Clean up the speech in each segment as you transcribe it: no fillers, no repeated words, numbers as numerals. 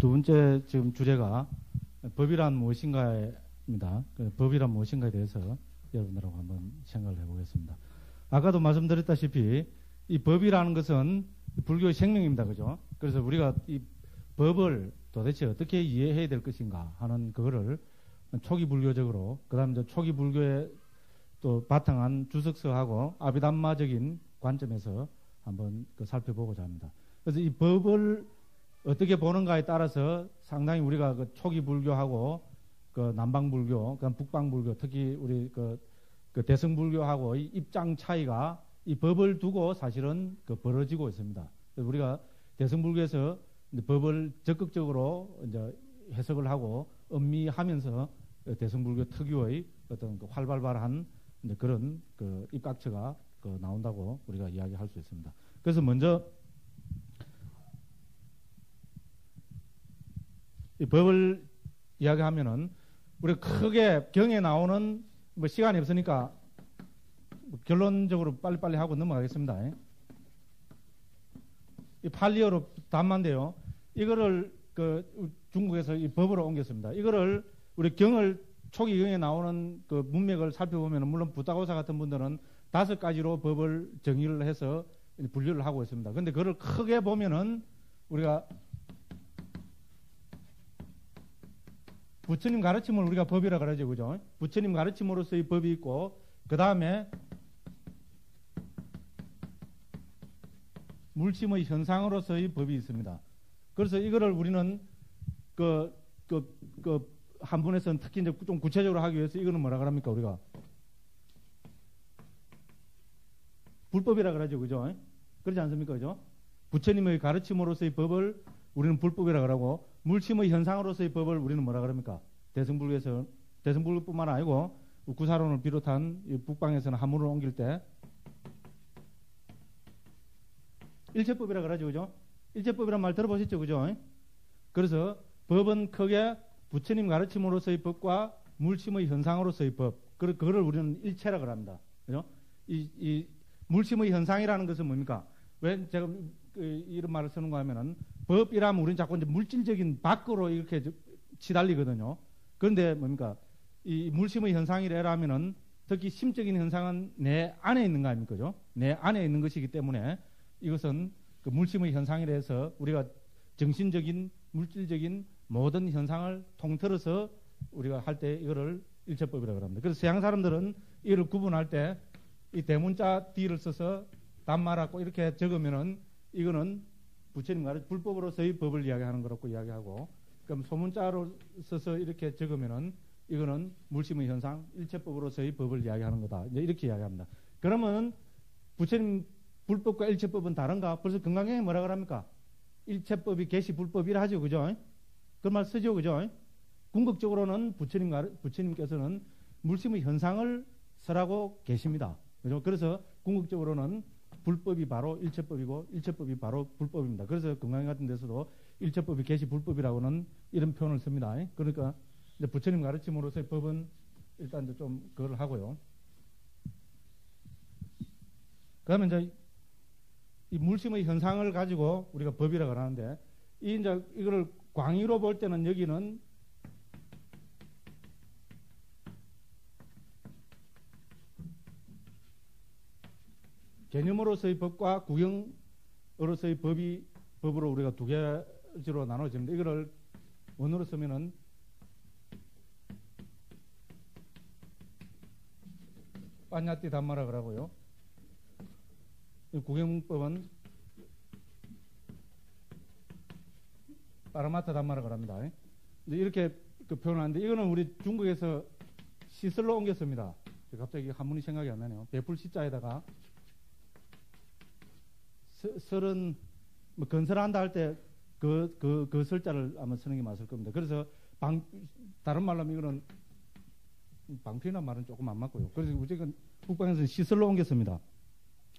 두 번째 지금 주제가 법이란 무엇인가입니다. 법이란 무엇인가에 대해서 여러분들하고 한번 생각을 해보겠습니다. 아까도 말씀드렸다시피 이 법이라는 것은 불교의 생명입니다. 그죠? 그래서 우리가 이 법을 도대체 어떻게 이해해야 될 것인가 하는 그거를 초기 불교적으로, 그 다음에 초기 불교의 또 바탕한 주석서하고 아비담마적인 관점에서 한번 살펴보고자 합니다. 그래서 이 법을 어떻게 보는가에 따라서 상당히 우리가 그 초기 불교하고 그 남방 불교, 그 북방 불교, 특히 우리 그 대승 불교하고 이 입장 차이가 이 법을 두고 사실은 벌어지고 있습니다. 그래서 우리가 대승 불교에서 법을 적극적으로 이제 해석을 하고 음미하면서 대승 불교 특유의 어떤 활발한 그런 입각처가 나온다고 우리가 이야기할 수 있습니다. 그래서 먼저 이 법을 이야기하면은 우리가 크게 경에 나오는 뭐 시간이 없으니까 결론적으로 빨리빨리 하고 넘어가겠습니다. 이 팔리어로 담만데요. 이거를 중국에서 이 법으로 옮겼습니다. 이거를 우리 경을 초기 경에 나오는 그 문맥을 살펴보면 물론 부다고사 같은 분들은 5가지로 법을 정의를 해서 분류를 하고 있습니다. 그런데 그걸 크게 보면은 우리가 부처님 가르침을 우리가 법이라 그러죠. 그죠? 부처님 가르침으로서의 법이 있고, 그 다음에 물심의 현상으로서의 법이 있습니다. 그래서 이거를 우리는 한 분에서는 특히 이제 좀 구체적으로 하기 위해서 이거는 뭐라 그럽니까? 우리가 불법이라 그러죠. 그죠? 그렇지 않습니까? 그죠? 부처님의 가르침으로서의 법을 우리는 불법이라 그러고, 물심의 현상으로서의 법을 우리는 뭐라 그럽니까? 대승불교에서, 대승불교뿐만 아니고 구사론을 비롯한 북방에서는 한문을 옮길 때 일체법이라 그러죠. 그죠? 일체법이란 말 들어보셨죠? 그죠? 그래서 법은 크게 부처님 가르침으로서의 법과 물심의 현상으로서의 법, 그거를 우리는 일체라 그럽니다. 그죠? 이 물심의 현상이라는 것은 뭡니까? 왜 제가 이런 말을 쓰는가 하면은, 법이라면 우리는 자꾸 이제 물질적인 밖으로 이렇게 치달리거든요. 그런데 뭡니까? 이 물심의 현상이라면은 특히 심적인 현상은 내 안에 있는 거 아닙니까? 그죠? 내 안에 있는 것이기 때문에 이것은 그 물심의 현상이라 해서 우리가 정신적인, 물질적인 모든 현상을 통틀어서 우리가 할 때 이거를 일체법이라고 합니다. 그래서 서양 사람들은 이를 구분할 때 이 대문자 D를 써서 담마라고 이렇게 적으면은 이거는 부처님 가르침 불법으로서의 법을 이야기하는 거라고 이야기하고, 그럼 소문자로 써서 이렇게 적으면은 이거는 물심의 현상, 일체법으로서의 법을 이야기하는 거다. 이제 이렇게 이야기합니다. 그러면 부처님 불법과 일체법은 다른가? 벌써 금강경에 뭐라 그럽니까? 일체법이 계시 불법이라 하죠. 그죠? 그런 말 쓰죠. 그죠? 궁극적으로는 부처님께서는 물심의 현상을 설하고 계십니다. 그죠? 그래서 궁극적으로는 불법이 바로 일체법이고 일체법이 바로 불법입니다. 그래서 금강경 같은 데서도 일체법이 계시 불법이라고는 이런 표현을 씁니다. 그러니까 이제 부처님 가르침으로서의 법은 일단 좀 그걸 하고요. 그러면 이제 이 물심의 현상을 가지고 우리가 법이라고 하는데, 이거를 광의로 볼 때는 여기는 개념으로서의 법과 구경으로서의 법으로 우리가 두 가지로 나눠집니다. 이거를 원어로 쓰면은 빠냐띠 담마라 그러고요. 구경법은 파라마타 담마라 그럽니다. 이렇게 표현하는데, 이거는 우리 중국에서 시설로 옮겼습니다. 갑자기 한문이 생각이 안 나네요. 베풀 시자에다가 설은 뭐 건설한다 할 때 그 설자를 아마 쓰는 게 맞을 겁니다. 그래서 다른 말로 하면 이거는 방편이라는 말은 조금 안 맞고요. 그래서 어쨌든 북방에서는 시설로 옮겼습니다.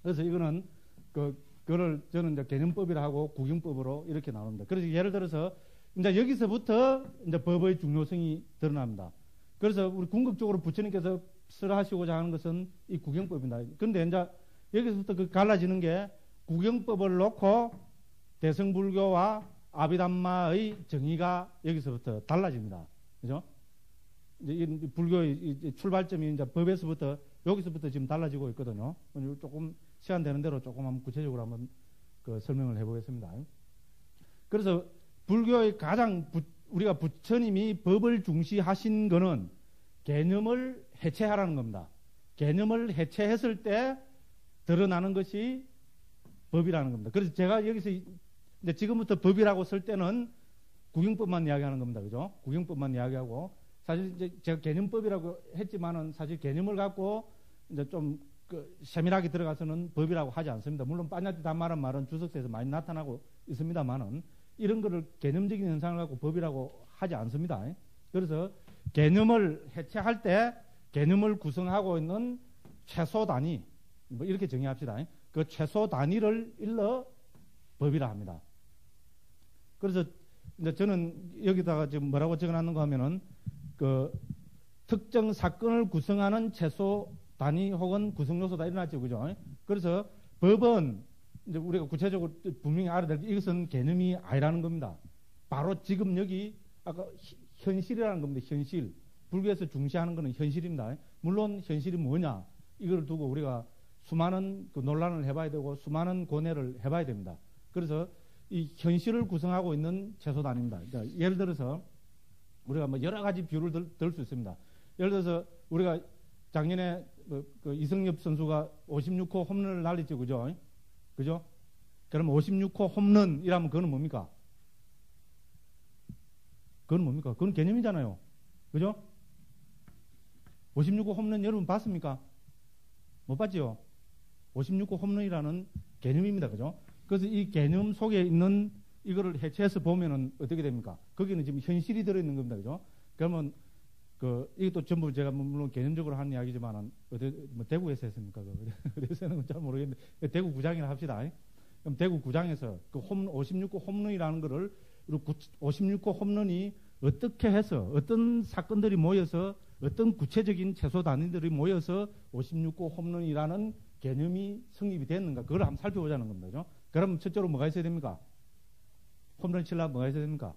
그래서 이거는 그거를 저는 이제 개념법이라 하고 구경법으로 이렇게 나옵니다. 그래서 예를 들어서 이제 여기서부터 이제 법의 중요성이 드러납니다. 그래서 우리 궁극적으로 부처님께서 설하시고자 하는 것은 이 구경법입니다. 그런데 이제 여기서부터 갈라지는 게, 구경법을 놓고 대승불교와 아비담마의 정의가 여기서부터 달라집니다. 그죠? 이제 이 불교의 출발점이 이제 법에서부터 여기서부터 지금 달라지고 있거든요. 조금 시간 되는 대로 조금 한번 구체적으로 한번 그 설명을 해보겠습니다. 그래서 불교의 가장 우리가 부처님이 법을 중시하신 거는 개념을 해체하라는 겁니다. 개념을 해체했을 때 드러나는 것이 법이라는 겁니다. 그래서 제가 여기서 이제 지금부터 법이라고 쓸 때는 구경법만 이야기하는 겁니다. 그죠? 구경법만 이야기하고 사실 이제 제가 개념법이라고 했지만은 사실 개념을 갖고 이제 좀 세밀하게 들어가서는 법이라고 하지 않습니다. 물론 빠냐티 단말한 말은 주석서에서 많이 나타나고 있습니다만은 이런 거를 개념적인 현상을 갖고 법이라고 하지 않습니다. 그래서 개념을 해체할 때 개념을 구성하고 있는 최소 단위 뭐 이렇게 정의합시다. 그 최소 단위를 일러 법이라 합니다. 그래서 이제 저는 여기다가 지금 뭐라고 적어놨는가 하면은 그 특정 사건을 구성하는 최소 단위 혹은 구성 요소다 일어났죠, 그죠? 그래서 법은 이제 우리가 구체적으로 분명히 알아야 될 게 이것은 개념이 아니라는 겁니다. 바로 지금 여기 아까 현실이라는 겁니다. 현실. 불교에서 중시하는 것은 현실입니다. 물론 현실이 뭐냐 이걸 두고 우리가 수많은 그 논란을 해봐야 되고 수많은 고뇌를 해봐야 됩니다. 그래서 이 현실을 구성하고 있는 최소 단위입니다. 그러니까 예를 들어서 우리가 뭐 여러 가지 비유를 들 수 있습니다. 예를 들어서 우리가 작년에 그 이승엽 선수가 56호 홈런을 날렸죠, 그죠? 그죠? 그럼 56호 홈런이라면 그거는 뭡니까? 그건 뭡니까? 그건 개념이잖아요. 그죠? 56호 홈런 여러분 봤습니까? 못 봤죠? 56호 홈런이라는 개념입니다. 그죠? 그래서 이 개념 속에 있는 이거를 해체해서 보면은 어떻게 됩니까? 거기는 지금 현실이 들어있는 겁니다. 그죠? 그러면 이것도 전부 제가 물론 개념적으로 하는 이야기지만은 뭐 대구에서 했습니까? 어디서 하는 건 잘 모르겠는데 대구 구장이나 합시다. 그럼 대구 구장에서 그 56호 홈런이라는 거를 56호 홈런이 어떻게 해서 어떤 사건들이 모여서 어떤 구체적인 최소 단위들이 모여서 56호 홈런이라는 개념이 성립이 됐는가 그걸 한번 살펴보자는 겁니다. 그죠? 그럼 첫째로 뭐가 있어야 됩니까? 홈런 치려면 뭐가 있어야 됩니까?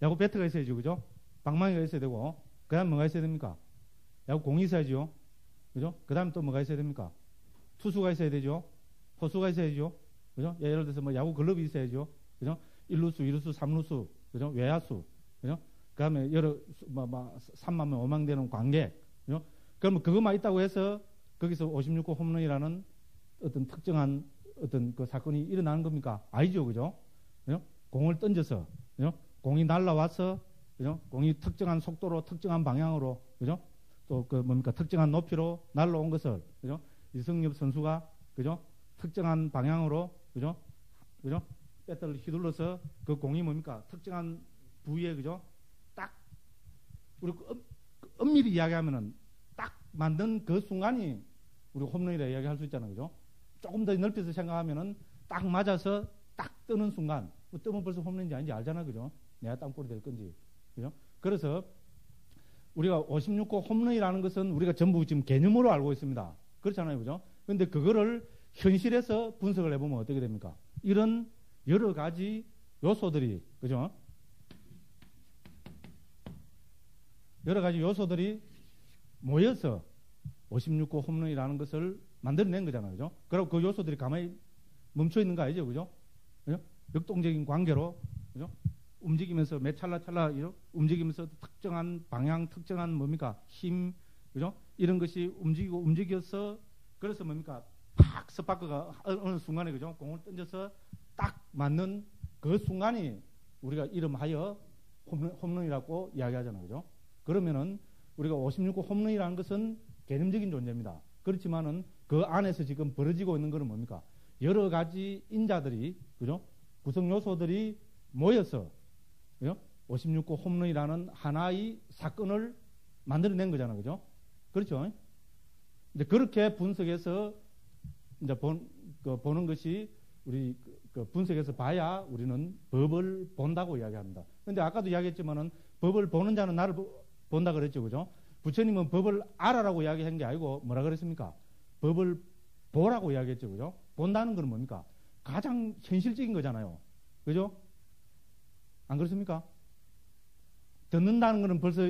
야구 배트가 있어야죠. 그죠? 방망이가 있어야 되고 그 다음 뭐가 있어야 됩니까? 야구 공이 있어야죠. 그죠? 그 다음 또 뭐가 있어야 됩니까? 투수가 있어야 되죠. 포수가 있어야죠. 그죠? 예를 들어서 뭐 야구 글러브 있어야죠. 그죠? 1루수, 2루수, 3루수, 그죠? 외야수, 그죠? 그 다음에 여러, 3만 명, 5만 되는 관객, 그죠? 그러면 그것만 있다고 해서 거기서 56호 홈런이라는 어떤 특정한 어떤 그 사건이 일어나는 겁니까? 아니죠. 그죠? 그죠? 공을 던져서, 그죠? 공이 날라와서, 그죠? 공이 특정한 속도로, 특정한 방향으로, 그죠? 또 그 뭡니까? 특정한 높이로 날라온 것을, 그죠? 이승엽 선수가, 그죠? 특정한 방향으로, 그죠? 그죠? 배트를 휘둘러서 그 공이 뭡니까? 특정한 부위에, 그죠? 딱, 우리 엄밀히 이야기하면은 딱 만든 그 순간이 우리 홈런이라 이야기할 수 있잖아요. 그죠? 조금 더 넓혀서 생각하면은 딱 맞아서 딱 뜨는 순간, 뭐 뜨면 벌써 홈런인지 아닌지 알잖아. 그죠? 내가 땅볼이 될 건지. 그죠? 그래서 우리가 56호 홈런이라는 것은 우리가 전부 지금 개념으로 알고 있습니다. 그렇잖아요. 그죠? 근데 그거를 현실에서 분석을 해보면 어떻게 됩니까? 이런 여러 가지 요소들이, 그죠? 여러 가지 요소들이 모여서 56호 홈런이라는 것을 만들어낸 거잖아요. 그죠? 그리고 그 요소들이 가만히 멈춰 있는 거 아니죠? 그죠? 그죠? 역동적인 관계로, 그죠? 움직이면서 매 찰나찰나 움직이면서 특정한 방향, 특정한 뭡니까? 힘, 그죠? 이런 것이 움직여서 그래서 뭡니까? 팍 스파크가 어느 순간에, 그죠? 공을 던져서 딱 맞는 그 순간이 우리가 이름하여 홈런이라고 이야기하잖아요. 그죠? 그러면은 우리가 56호 홈런이라는 것은 개념적인 존재입니다. 그렇지만은 그 안에서 지금 벌어지고 있는 것은 뭡니까? 여러 가지 인자들이, 그죠? 구성 요소들이 모여서, 그죠? 56호 홈런이라는 하나의 사건을 만들어낸 거잖아요. 그죠? 그렇죠? 이제 그렇게 분석해서 이제 보는 것이 우리 그 분석해서 봐야 우리는 법을 본다고 이야기합니다. 근데 아까도 이야기했지만은 법을 보는 자는 나를 본다 그랬죠. 그죠? 부처님은 법을 알아라고 이야기한 게 아니고 뭐라 그랬습니까? 법을 보라고 이야기했죠. 그죠? 본다는 건 뭡니까? 가장 현실적인 거잖아요. 그죠? 안 그렇습니까? 듣는다는 거는 벌써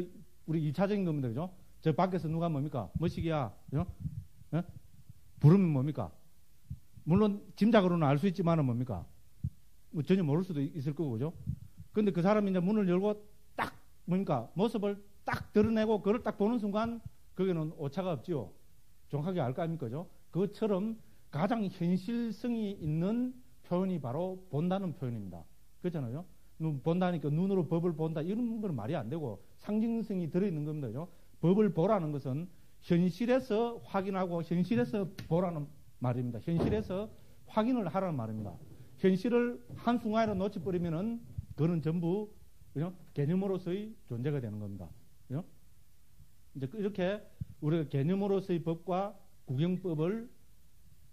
우리 2차적인 겁니다. 그죠? 저 밖에서 누가 뭡니까? 뭐시기야? 그죠? 예? 부르면 뭡니까? 물론 짐작으로는 알 수 있지만은 뭡니까? 뭐 전혀 모를 수도 있을 거고, 그죠? 근데 그 사람이 이제 문을 열고 딱 뭡니까? 모습을 딱 드러내고 그걸 딱 보는 순간 거기는 오차가 없지요. 정확하게 알 거 아닙니까? 그죠? 그것처럼 가장 현실성이 있는 표현이 바로 본다는 표현입니다. 그렇잖아요. 본다니까 눈으로 법을 본다 이런 건 말이 안 되고 상징성이 들어있는 겁니다. 그죠? 법을 보라는 것은 현실에서 확인하고 현실에서 보라는 말입니다. 현실에서 확인을 하라는 말입니다. 현실을 한순간에 놓쳐버리면은 그거는 전부 그죠? 개념으로서의 존재가 되는 겁니다. 그죠? 이제 이렇게 우리가 개념으로서의 법과 구경법을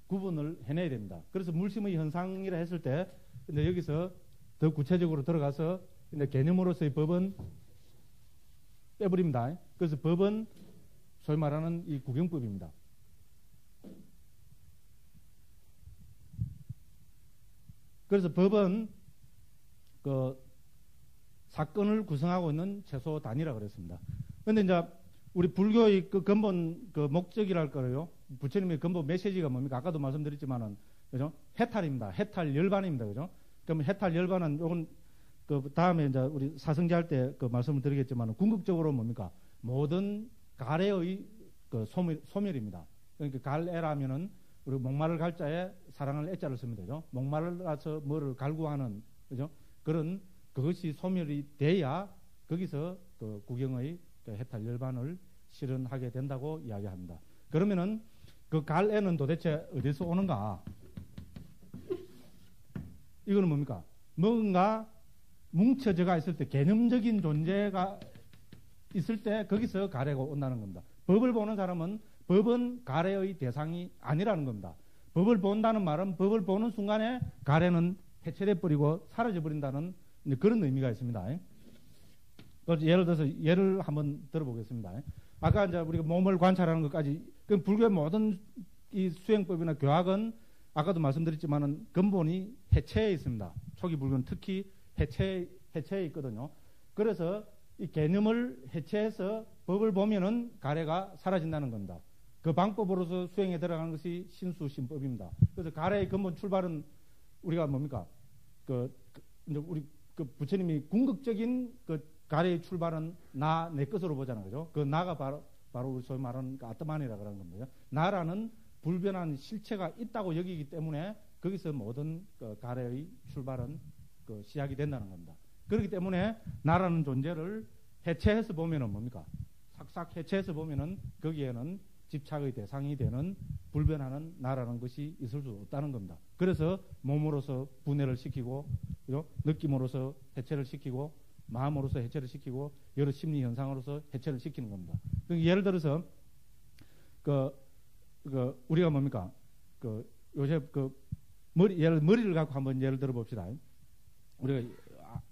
구분을 해내야 됩니다. 그래서 물심의 현상이라 했을 때 이제 여기서 더 구체적으로 들어가서 이제 개념으로서의 법은 빼버립니다. 그래서 법은 소위 말하는 이 구경법입니다. 그래서 법은 그 사건을 구성하고 있는 최소 단위라고 그랬습니다. 그런데 이제 우리 불교의 그 근본 그 목적이랄까요? 부처님의 근본 메시지가 뭡니까? 아까도 말씀드렸지만은 그죠? 해탈입니다. 해탈 열반입니다. 그죠? 그러면 해탈 열반은 요건 그 다음에 이제 우리 사성제 할 때 그 말씀을 드리겠지만은 궁극적으로 뭡니까? 모든 가래의 그 소멸입니다. 그러니까 갈애라면은 우리 목마를 갈자에 사랑을 애자를 씁니다. 그죠? 목마르라서 뭐를 갈구하는 그죠? 그런 그것이 소멸이 돼야 거기서 그 구경의 그 해탈 열반을 실현하게 된다고 이야기합니다. 그러면은 그 갈애는 도대체 어디서 오는가? 이거는 뭡니까? 뭔가 뭉쳐져가 있을 때 개념적인 존재가 있을 때 거기서 가래가 온다는 겁니다. 법을 보는 사람은 법은 가래의 대상이 아니라는 겁니다. 법을 본다는 말은 법을 보는 순간에 가래는 해체돼 버리고 사라져 버린다는 그런 의미가 있습니다. 예를 들어서 예를 한번 들어보겠습니다. 아까 이제 우리가 몸을 관찰하는 것까지 그 불교의 모든 이 수행법이나 교학은 아까도 말씀드렸지만은 근본이 해체에 있습니다. 초기 불교는 특히 해체에 있거든요. 그래서 이 개념을 해체해서 법을 보면은 가래가 사라진다는 겁니다. 그 방법으로서 수행에 들어가는 것이 신수신법입니다. 그래서 가래의 근본 출발은 우리가 뭡니까? 이제 우리 그 부처님이 궁극적인 그 가래의 출발은 내 것으로 보잖아요. 그죠? 그 나가 바로 우리 소위 말하는 그 아트만이라고 하는 겁니다. 나라는 불변한 실체가 있다고 여기기 때문에 거기서 모든 그 가래의 출발은 그 시작이 된다는 겁니다. 그렇기 때문에 나라는 존재를 해체해서 보면은 뭡니까? 싹싹 해체해서 보면은 거기에는 집착의 대상이 되는 불변하는 나라는 것이 있을 수 없다는 겁니다. 그래서 몸으로서 분해를 시키고, 그죠? 느낌으로서 해체를 시키고, 마음으로서 해체를 시키고, 여러 심리 현상으로서 해체를 시키는 겁니다. 예를 들어서 우리가 뭡니까? 요새 머리를 갖고 한번 예를 들어 봅시다. 우리가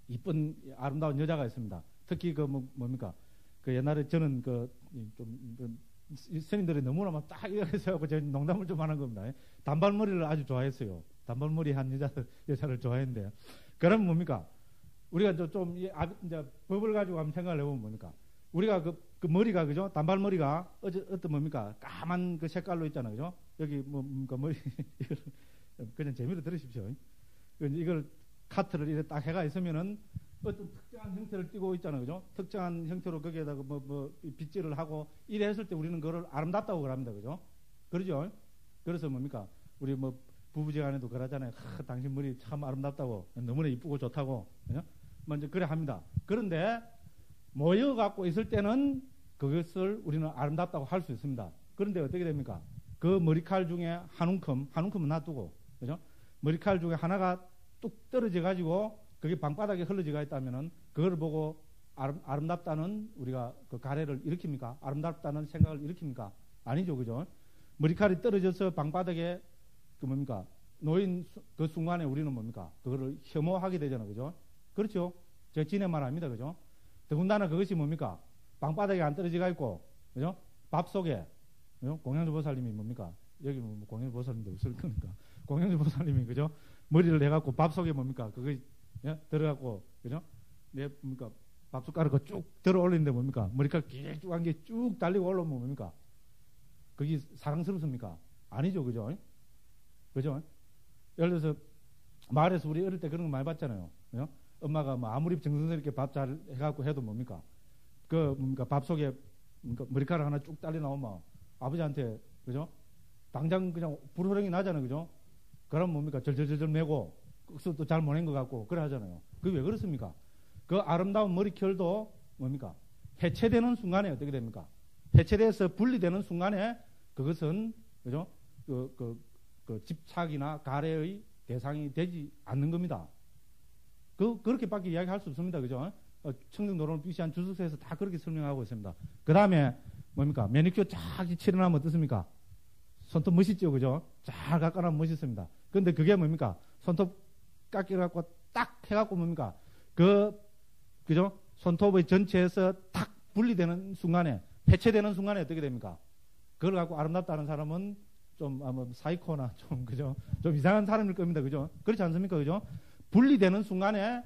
이쁜 아름다운 여자가 있습니다. 특히 뭡니까? 옛날에 저는 스님들이 너무나 막 딱 이래서 제가 농담을 좀 하는 겁니다. 단발머리를 아주 좋아했어요. 단발머리 한 여자를 좋아했는데, 그러면 뭡니까? 우리가 이제 법을 가지고 한번 생각을 해보면 뭡니까? 우리가 그 머리가, 그죠? 단발머리가 어떤 뭡니까? 까만 그 색깔로 있잖아요. 그죠? 여기 뭡니까? 머리, 이걸 그냥 재미로 들으십시오. 이걸 카트를 이렇게 딱 해가 있으면은 어떤 특정한 형태를 띠고 있잖아요. 그죠? 특정한 형태로 거기에다가 빗질을 하고 이래 했을 때 우리는 그걸 아름답다고 그럽니다. 그죠? 그러죠? 그래서 뭡니까? 우리 부부지간에도 그러잖아요. 당신 머리 참 아름답다고. 너무나 이쁘고 좋다고. 그죠? 먼저 그래 합니다. 그런데 모여갖고 있을 때는 그것을 우리는 아름답다고 할 수 있습니다. 그런데 어떻게 됩니까? 그 머리칼 중에 한 움큼은 놔두고, 그죠? 머리칼 중에 하나가 뚝 떨어져 가지고 그게 방바닥에 흘러지가 있다면은 그걸 보고 아름답다는 우리가 그 가래를 일으킵니까? 아름답다는 생각을 일으킵니까? 아니죠, 그죠? 머리칼이 떨어져서 방바닥에 놓인 그 순간에 우리는 뭡니까? 그거를 혐오하게 되잖아요, 그죠? 그렇죠? 제가 지네 말 아닙니다, 그죠? 더군다나 그것이 뭡니까? 방바닥에 안 떨어지가 있고, 그죠? 밥 속에, 그죠? 공양주 보살님이 뭡니까? 여기 공양주 보살님도 없을 거니까. 공양주 보살님이, 그죠? 머리를 해갖고 밥 속에 뭡니까? 그거 들어갖고, 그죠? 내 뭡니까 밥숟가락을 쭉 들어 올리는데 뭡니까 머리카락 길쭉한 게 쭉 달리고 올라오면 뭡니까 그게 사랑스럽습니까? 아니죠, 그죠? 그죠? 예를 들어서 마을에서 우리 어릴 때 그런 거 많이 봤잖아요. 그죠? 엄마가 뭐 아무리 정성스럽게 밥 잘 해갖고 해도 뭡니까 뭡니까 밥 속에 뭡니까 머리카락 하나 쭉 달려 나오면 아버지한테 그죠? 당장 그냥 불호령이 나잖아요, 그죠? 그럼 뭡니까 절절절절 매고 또 잘 못 낸 것 같고 그래 하잖아요. 그게 왜 그렇습니까? 그 아름다운 머리결도 뭡니까 해체되는 순간에 어떻게 됩니까? 해체돼서 분리되는 순간에 그것은 그죠? 그 집착이나 가래의 대상이 되지 않는 겁니다. 그렇게밖에 이야기할 수 없습니다, 그죠? 청정노론을 비시한 주석서에서 다 그렇게 설명하고 있습니다. 그 다음에 뭡니까 매니큐어 쫙 칠해놓으면 어떻습니까? 손톱 멋있죠, 그죠? 잘 깎아놓으면 멋있습니다. 근데 그게 뭡니까? 손톱 깎여갖고 딱 해갖고 뭡니까? 그죠? 손톱의 전체에서 탁 분리되는 순간에, 해체되는 순간에 어떻게 됩니까? 그걸 갖고 아름답다는 사람은 좀, 사이코나 좀, 그죠? 좀 이상한 사람일 겁니다, 그죠? 그렇지 않습니까, 그죠? 분리되는 순간에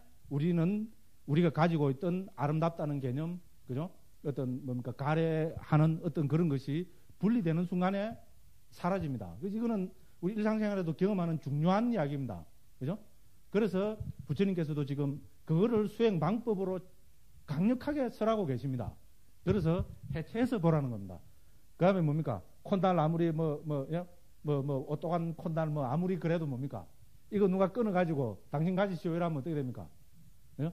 우리가 가지고 있던 아름답다는 개념, 그죠? 어떤, 뭡니까? 가래하는 어떤 그런 것이 분리되는 순간에 사라집니다. 그래서 이거는 우리 일상생활에도 경험하는 중요한 이야기입니다. 그죠? 그래서 부처님께서도 지금 그거를 수행 방법으로 강력하게 설하고 계십니다. 그래서 해체해서 보라는 겁니다. 그 다음에 뭡니까? 콘달 아무리 오똑한 콘달 아무리 그래도 뭡니까? 이거 누가 끊어가지고 당신 가지시오 이러면 어떻게 됩니까? 그죠?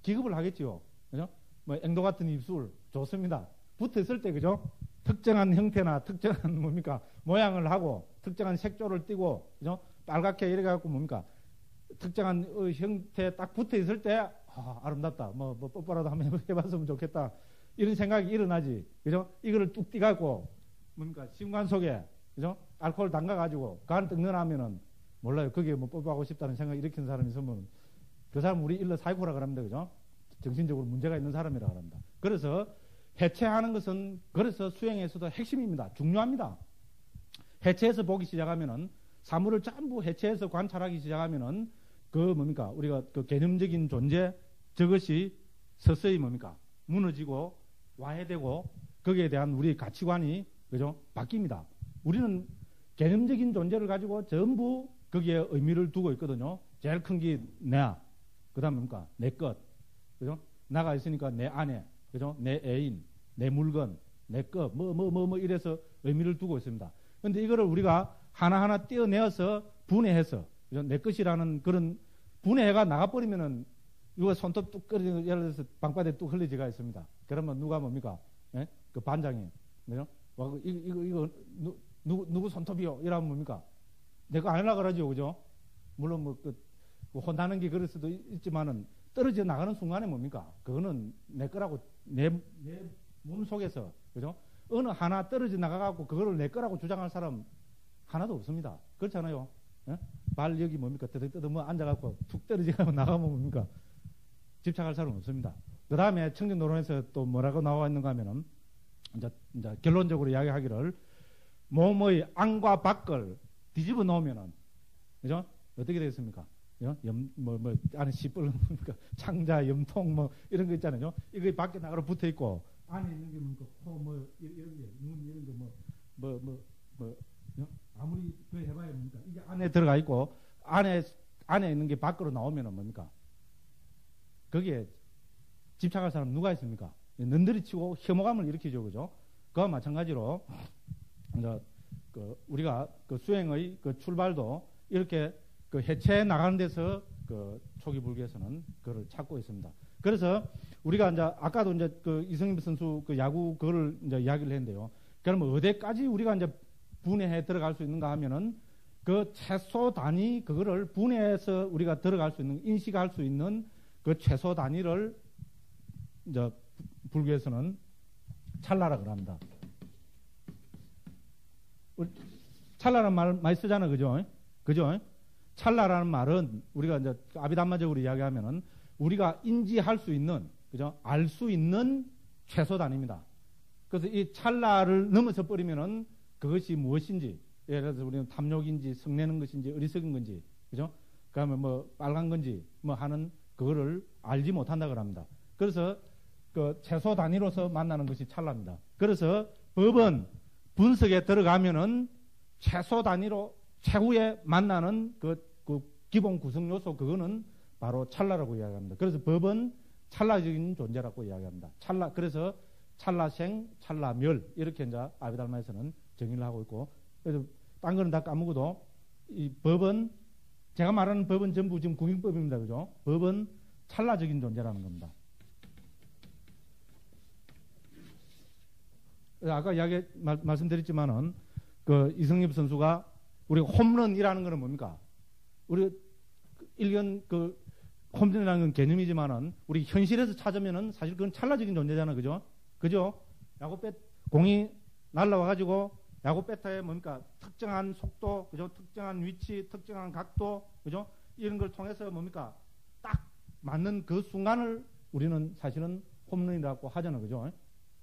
기급을 하겠지요. 그죠? 앵도 같은 입술 좋습니다. 붙어 있을 때 그죠? 특정한 형태나 특정한 뭡니까? 모양을 하고 특정한 색조를 띠고 그죠? 빨갛게 이래 갖고 뭡니까? 특정한 형태에 딱 붙어 있을 때 아름답다. 뽀뽀라도 한번 해봤으면 좋겠다. 이런 생각이 일어나지. 그죠? 이거를 뚝 띠갖고 뭡니까? 신관 속에 그죠? 알코올 담가가지고 간 떡 넣어놓으면은 몰라요. 거기에 뽀뽀하고 싶다는 생각이 일으키는 사람이 있으면 그 사람 우리 일러 사이코라 그럽니다. 그죠? 정신적으로 문제가 있는 사람이라 그럽니다. 그래서 해체하는 것은 그래서 수행에서도 핵심입니다. 중요합니다. 해체해서 보기 시작하면은 사물을 전부 해체해서 관찰하기 시작하면은 뭡니까? 우리가 그 개념적인 존재 저것이 서서히 뭡니까? 무너지고 와해되고 거기에 대한 우리 가치관이 그죠? 바뀝니다. 우리는 개념적인 존재를 가지고 전부 거기에 의미를 두고 있거든요. 제일 큰 게 내야. 그 다음 뭡니까? 내 것. 그죠? 나가 있으니까 내 아내. 그죠? 내 애인. 내 물건. 내 것. 이래서 의미를 두고 있습니다. 근데 이거를 우리가 하나하나 떼어내어서 분해해서, 그죠? 내 것이라는 그런 분해가 나가버리면은 누가 손톱 뚝 끓이는, 예를 들어서 방바닥에 뚝 흘리지가 있습니다. 그러면 누가 뭡니까? 예? 그 반장이. 그죠? 이거, 누구 손톱이요? 이러면 뭡니까? 내가 아니라 그러죠. 그죠? 물론 혼나는 게 그럴 수도 있지만은 떨어져 나가는 순간에 뭡니까? 그거는 내 거라고 내 몸 속에서, 그죠? 어느 하나 떨어져 나가갖고 그거를 내 거라고 주장할 사람 하나도 없습니다. 그렇잖아요. 예? 발 여기 뭡니까? 뜨득뜨득 앉아갖고 툭 떨어지고 나가면 뭡니까? 집착할 사람 없습니다. 그 다음에 청정노론에서 또 뭐라고 나와 있는가 하면은 이제 결론적으로 이야기하기를 몸의 안과 밖을 뒤집어 놓으면은, 그죠? 어떻게 되겠습니까? 안에 시뻘, 창자, 염통, 이런 거 있잖아요. 이거 밖에 나가로 붙어 있고, 안에 있는 게 뭡니까? 코, 이런 게, 눈, 이런 거, 아무리 그 해봐야 뭡니까? 이게 안에 들어가 있고, 안에 있는 게 밖으로 나오면은 뭡니까? 거기에 집착할 사람 누가 있습니까? 는들이 치고 혐오감을 일으키죠, 그죠? 그와 마찬가지로, 이제, 우리가 수행의 출발도 이렇게 해체해 나가는 데서 초기 불교에서는 그걸 찾고 있습니다. 그래서 우리가 이제 아까도 이제 이승임 선수 야구 그거를 이제 이야기를 했는데요. 그러면 어디까지 우리가 이제 분해해 들어갈 수 있는가 하면은 최소 단위 그거를 분해해서 우리가 들어갈 수 있는 인식할 수 있는 최소 단위를 이제 불교에서는 찰나라고 합니다. 찰나라는 말 많이 쓰잖아, 그죠? 그죠? 찰나라는 말은 우리가 이제 아비담마적으로 이야기하면은 우리가 인지할 수 있는, 그죠? 알 수 있는 최소 단위입니다. 그래서 이 찰나를 넘어서 버리면은 그것이 무엇인지, 예를 들어서 우리는 탐욕인지, 성내는 것인지, 어리석은 건지, 그죠? 그 다음에 빨간 건지, 하는 그거를 알지 못한다 그럽니다. 그래서 그 최소 단위로서 만나는 것이 찰나입니다. 그래서 법은 분석에 들어가면은 최소 단위로 최후에 만나는 그 기본 구성 요소 그거는 바로 찰나라고 이야기합니다. 그래서 법은 찰나적인 존재라고 이야기합니다. 그래서 찰나생, 찰나멸 이렇게 이제 아비달마에서는 정의를 하고 있고, 그래서 딴 거는 다 까먹어도 이 법은 제가 말하는 법은 전부 지금 국익법입니다. 그죠? 법은 찰나적인 존재라는 겁니다. 아까 말씀드렸지만은 그 이승엽 선수가 우리 홈런이라는 거는 뭡니까? 우리 일견 그 홈런이라는 건 개념이지만은 우리 현실에서 찾으면은 사실 그건 찰나적인 존재잖아. 그죠? 그죠? 공이 날라와가지고 야구 배터에 뭡니까? 특정한 속도, 그죠? 특정한 위치, 특정한 각도, 그죠? 이런 걸 통해서 뭡니까? 딱 맞는 그 순간을 우리는 사실은 홈런이라고 하잖아요. 그죠?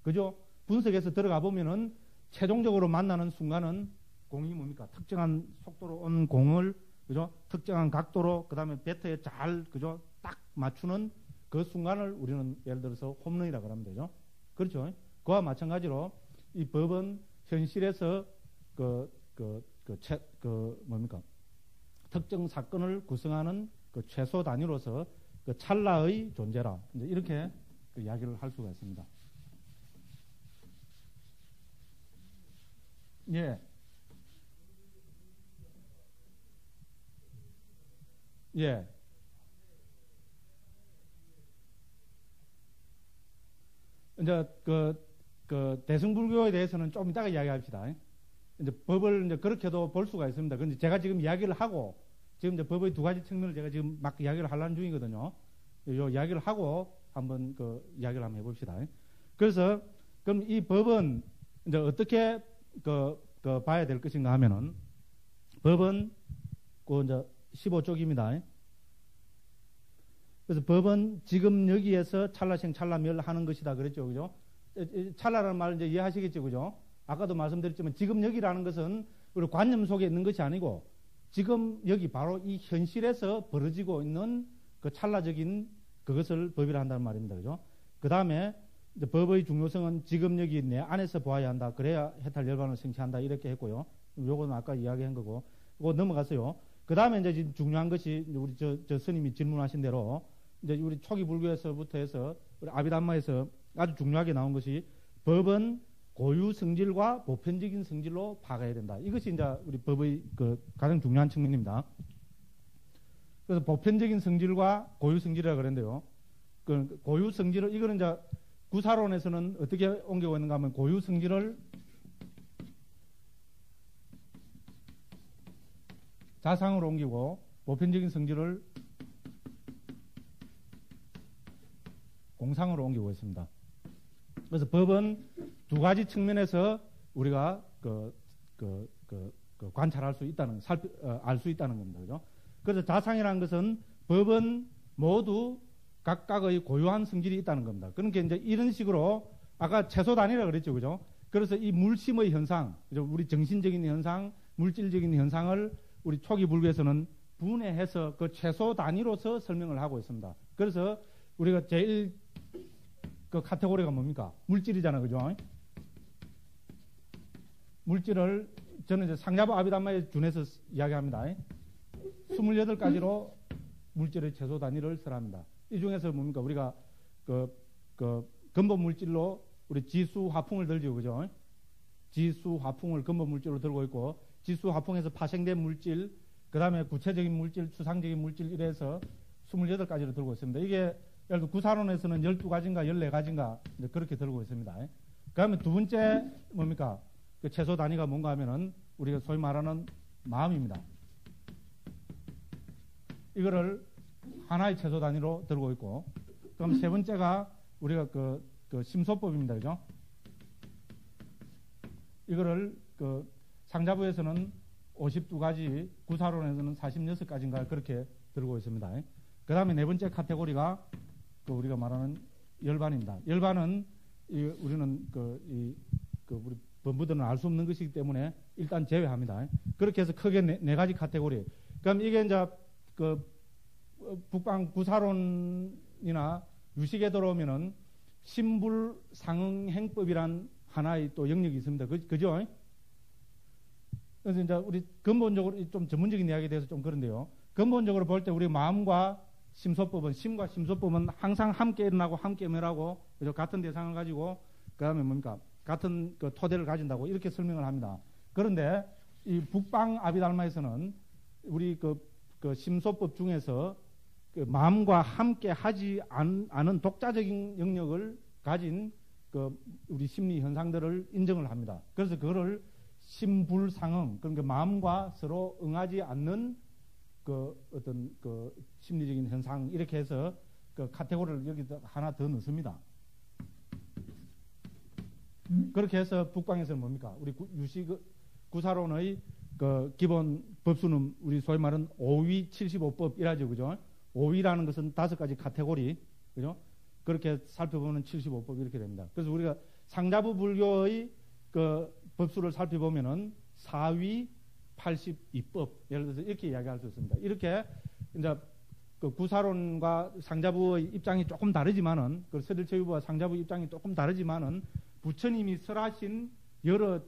그죠? 분석에서 들어가 보면은 최종적으로 만나는 순간은 공이 뭡니까? 특정한 속도로 온 공을, 그죠? 특정한 각도로, 그 다음에 배터에 잘, 그죠? 딱 맞추는 그 순간을 우리는 예를 들어서 홈런이라고 하면 되죠. 그렇죠? 그와 마찬가지로 이 법은 현실에서 뭡니까? 특정 사건을 구성하는 그 최소 단위로서 그 찰나의 존재라. 이제 이렇게 그 이야기를 할 수가 있습니다. 예. 예. 이제 그 대승불교에 대해서는 좀 이따가 이야기합시다. 이제 법을 이제 그렇게도 볼 수가 있습니다. 근데 제가 지금 이야기를 하고 지금 이제 법의 두 가지 측면을 제가 지금 막 이야기를 하려는 중이거든요. 요 이야기를 하고 한번 그 이야기를 한번 해봅시다. 그래서 그럼 이 법은 이제 어떻게 봐야 될 것인가 하면은 법은 그 이제 15쪽입니다. 그래서 법은 지금 여기에서 찰나생 찰나멸 하는 것이다 그랬죠. 그죠? 찰나라는 말을 이제 이해하시겠죠. 그죠? 아까도 말씀드렸지만 지금 여기라는 것은 우리 관념 속에 있는 것이 아니고 지금 여기 바로 이 현실에서 벌어지고 있는 그 찰나적인 그것을 법이라 한다는 말입니다. 그죠? 그 다음에 법의 중요성은 지금 여기 내 안에서 보아야 한다. 그래야 해탈 열반을 성취한다. 이렇게 했고요. 요거는 아까 이야기한 거고. 그거 넘어갔어요. 그 다음에 이제 중요한 것이 우리 저 스님이 질문하신 대로 이제 우리 초기 불교에서부터 해서 우리 아비담마에서 아주 중요하게 나온 것이 법은 고유 성질과 보편적인 성질로 파가야 된다. 이것이 이제 우리 법의 그 가장 중요한 측면입니다. 그래서 보편적인 성질과 고유 성질이라고 그랬는데요. 그 고유 성질을 이거는 이제 구사론에서는 어떻게 옮기고 있는가 하면 고유 성질을 자상으로 옮기고 보편적인 성질을 공상으로 옮기고 있습니다. 그래서 법은 두 가지 측면에서 우리가 관찰할 수 있다는, 알 수 있다는 겁니다. 그죠? 그래서 자상이라는 것은 법은 모두 각각의 고유한 성질이 있다는 겁니다. 그러니까 이제 이런 식으로 아까 최소 단위라 그랬죠. 그죠? 그래서 이 물심의 현상, 그죠? 우리 정신적인 현상, 물질적인 현상을 우리 초기 불교에서는 분해해서 그 최소 단위로서 설명을 하고 있습니다. 그래서 우리가 제일 그 카테고리가 뭡니까? 물질이잖아. 그죠? 물질을 저는 이제 상자부 아비담마에 준해서 이야기합니다. 28가지로 물질의 최소 단위를 설합니다. 이 중에서 뭡니까? 우리가 근본 물질로 우리 지수 화풍을 들죠. 그죠? 지수 화풍을 근본 물질로 들고 있고, 지수 화풍에서 파생된 물질, 그 다음에 구체적인 물질, 추상적인 물질 이래서 28가지를 들고 있습니다. 이게 예를 들어 구사론에서는 12가지인가 14가지인가 그렇게 들고 있습니다. 그 다음에 두 번째 뭡니까? 그 최소 단위가 뭔가 하면은 우리가 소위 말하는 마음입니다. 이거를 하나의 최소 단위로 들고 있고, 그럼 세 번째가 우리가 그 심소법입니다. 그죠? 이거를 상자부에서는 52가지, 구사론에서는 46가지인가 그렇게 들고 있습니다. 그 다음에 네 번째 카테고리가 우리가 말하는 열반입니다. 열반은 우리는 우리 범부들은 알 수 없는 것이기 때문에 일단 제외합니다. 그렇게 해서 크게 네 가지 카테고리. 그럼 이게 이제 북방 구사론이나 유식에 들어오면은 신불상응행법이란 하나의 또 영역이 있습니다. 그죠? 그래서 이제 우리 근본적으로 좀 전문적인 이야기에 대해서 좀 그런데요. 근본적으로 볼 때 우리 마음과 심소법은, 심과 심소법은 항상 함께 일어나고 함께 멸하고, 그죠? 같은 대상을 가지고, 그 다음에 뭡니까? 같은 그 토대를 가진다고 이렇게 설명을 합니다. 그런데 이 북방 아비달마에서는 우리 그 심소법 중에서 그 마음과 함께 하지 않은 독자적인 영역을 가진 그 우리 심리 현상들을 인정을 합니다. 그래서 그거를 심불상응, 그러니까 마음과 서로 응하지 않는 그 어떤 그 심리적인 현상, 이렇게 해서 그 카테고리를 여기다 하나 더 넣습니다. 그렇게 해서 북방에서는 뭡니까? 우리 유식 구사론의 그 기본 법수는 우리 소위 말하는 5위 75법이라죠. 그죠? 5위라는 것은 5가지 카테고리. 그죠? 그렇게 살펴보면 75법 이렇게 됩니다. 그래서 우리가 상자부 불교의 그 법수를 살펴보면은 4위 82법, 예를 들어서 이렇게 이야기할 수 있습니다. 이렇게 이제 그 구사론과 상자부의 입장이 조금 다르지만은, 그 서들체유부와 상자부 입장이 조금 다르지만은, 부처님이 설하신 여러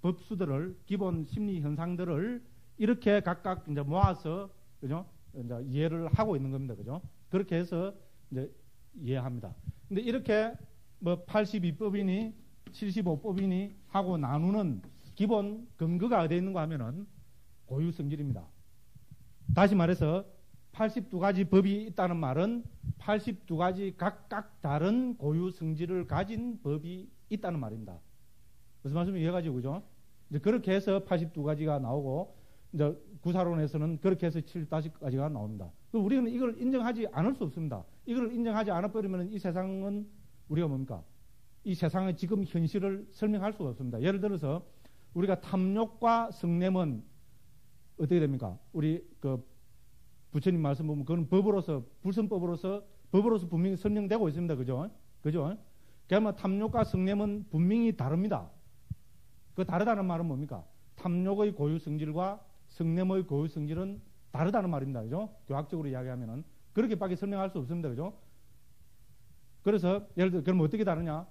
법수들을, 기본 심리 현상들을 이렇게 각각 이제 모아서, 그죠? 이제 이해를 하고 있는 겁니다. 그죠? 그렇게 해서 이제 이해합니다. 근데 이렇게 뭐 82법이니 75법이니 하고 나누는 기본 근거가 어디에 있는가 하면은 고유성질입니다. 다시 말해서 82가지 법이 있다는 말은 82가지 각각 다른 고유성질을 가진 법이 있다는 말입니다. 무슨 말씀인지 이해가지고, 그죠? 이제 그렇게 해서 82가지가 나오고, 이제 구사론에서는 그렇게 해서 75가지가 나옵니다. 우리는 이걸 인정하지 않을 수 없습니다. 이걸 인정하지 않아버리면 이 세상은 우리가 뭡니까? 이 세상의 지금 현실을 설명할 수가 없습니다. 예를 들어서 우리가 탐욕과 성냄은 어떻게 됩니까? 우리 그 부처님 말씀 보면 그건 법으로서, 불성법으로서 분명히 설명되고 있습니다. 그죠? 그죠? 그러면 탐욕과 성냄은 분명히 다릅니다. 그 다르다는 말은 뭡니까? 탐욕의 고유성질과 성냄의 고유성질은 다르다는 말입니다. 그죠? 교학적으로 이야기하면은. 그렇게밖에 설명할 수 없습니다. 그죠? 그래서 예를 들어, 그럼 어떻게 다르냐?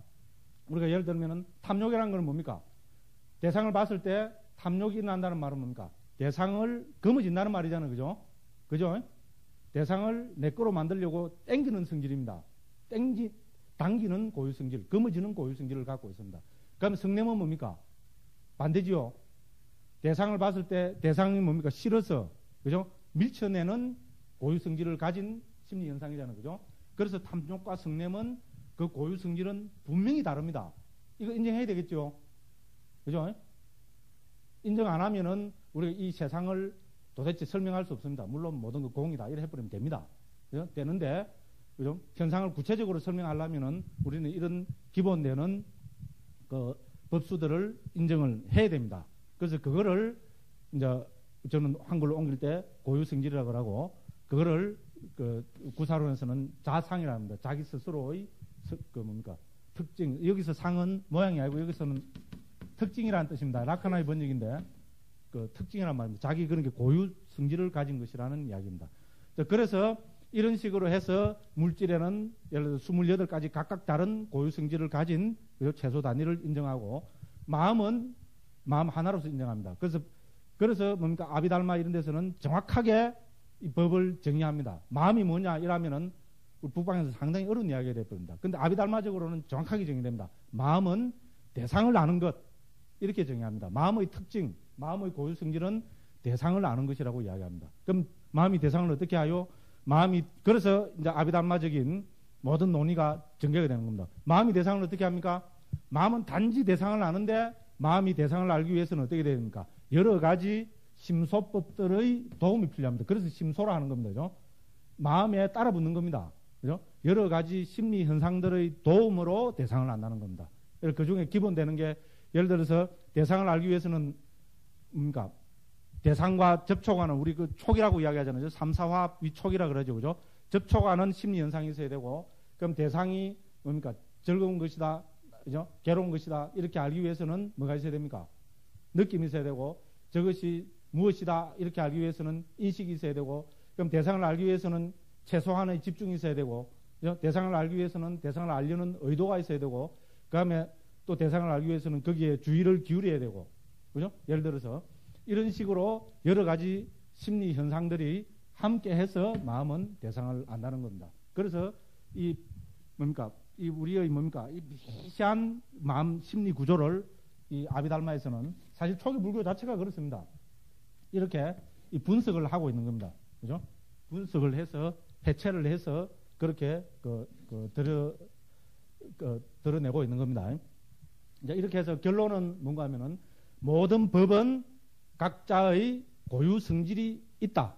우리가 예를 들면은 탐욕이라는 건 뭡니까? 대상을 봤을 때 탐욕이 일어난다는 말은 뭡니까? 대상을 거머쥔다는 말이잖아요. 그죠? 그죠? 대상을 내 거로 만들려고 땡기는 성질입니다. 당기는 고유성질, 거머쥐는 고유성질을 갖고 있습니다. 그럼 성냄은 뭡니까? 반대지요. 대상을 봤을 때 대상이 뭡니까? 싫어서, 그죠? 밀쳐내는 고유성질을 가진 심리현상이잖아요. 그죠? 그래서 탐욕과 성냄은 그 고유성질은 분명히 다릅니다. 이거 인정해야 되겠죠? 그죠? 인정 안 하면은 우리가 이 세상을 도대체 설명할 수 없습니다. 물론 모든 거 공이다. 이래 해버리면 됩니다. 그죠? 되는데, 그죠? 현상을 구체적으로 설명하려면은 우리는 이런 기본되는 그 법수들을 인정을 해야 됩니다. 그래서 그거를 이제 저는 한글로 옮길 때 고유성질이라고 하고, 그거를 그 구사론에서는 자상이라고 합니다. 자기 스스로의 그 뭡니까? 특징. 여기서 상은 모양이 아니고 여기서는 특징이라는 뜻입니다. 라카나의 번역인데 그 특징이란 말입니다. 자기 그런 게 고유 성질을 가진 것이라는 이야기입니다. 그래서 이런 식으로 해서 물질에는 예를 들어 28가지 각각 다른 고유 성질을 가진 최소 단위를 인정하고, 마음은 마음 하나로서 인정합니다. 그래서 뭡니까? 아비달마 이런 데서는 정확하게 이 법을 정의합니다. 마음이 뭐냐 이러면은 북방에서 상당히 어려운 이야기가 되어버립니다. 근데 아비달마적으로는 정확하게 정의됩니다. 마음은 대상을 아는 것, 이렇게 정의합니다. 마음의 특징, 마음의 고유 성질은 대상을 아는 것이라고 이야기합니다. 그럼 마음이 대상을 어떻게 하요? 그래서 이제 아비달마적인 모든 논의가 전개가 되는 겁니다. 마음이 대상을 어떻게 합니까? 마음은 단지 대상을 아는데, 마음이 대상을 알기 위해서는 어떻게 되야 됩니까? 여러 가지 심소법들의 도움이 필요합니다. 그래서 심소라 하는 겁니다. 그죠? 마음에 따라 붙는 겁니다. 그죠? 여러 가지 심리 현상들의 도움으로 대상을 안다는 겁니다. 그 중에 기본되는 게, 예를 들어서 대상을 알기 위해서는 뭡니까? 대상과 접촉하는, 우리 그 촉이라고 이야기하잖아요. 삼사화합 위촉이라 그러죠. 그죠? 접촉하는 심리 현상이 있어야 되고, 그럼 대상이 뭡니까? 즐거운 것이다, 그죠? 괴로운 것이다, 이렇게 알기 위해서는 뭐가 있어야 됩니까? 느낌이 있어야 되고, 저것이 무엇이다, 이렇게 알기 위해서는 인식이 있어야 되고, 그럼 대상을 알기 위해서는 최소한의 집중이 있어야 되고, 그죠? 대상을 알기 위해서는 대상을 알려는 의도가 있어야 되고, 그 다음에 또 대상을 알기 위해서는 거기에 주의를 기울여야 되고, 그죠? 예를 들어서 이런 식으로 여러 가지 심리 현상들이 함께 해서 마음은 대상을 안다는 겁니다. 그래서 이 뭡니까? 이 우리의 뭡니까? 이 미세한 마음 심리 구조를 이 아비달마에서는 사실 초기 불교 자체가 그렇습니다. 이렇게 이 분석을 하고 있는 겁니다. 그죠? 분석을 해서 해체를 해서 그렇게 드러내고 있는 겁니다. 이제 이렇게 해서 결론은 뭔가 하면은 모든 법은 각자의 고유 성질이 있다.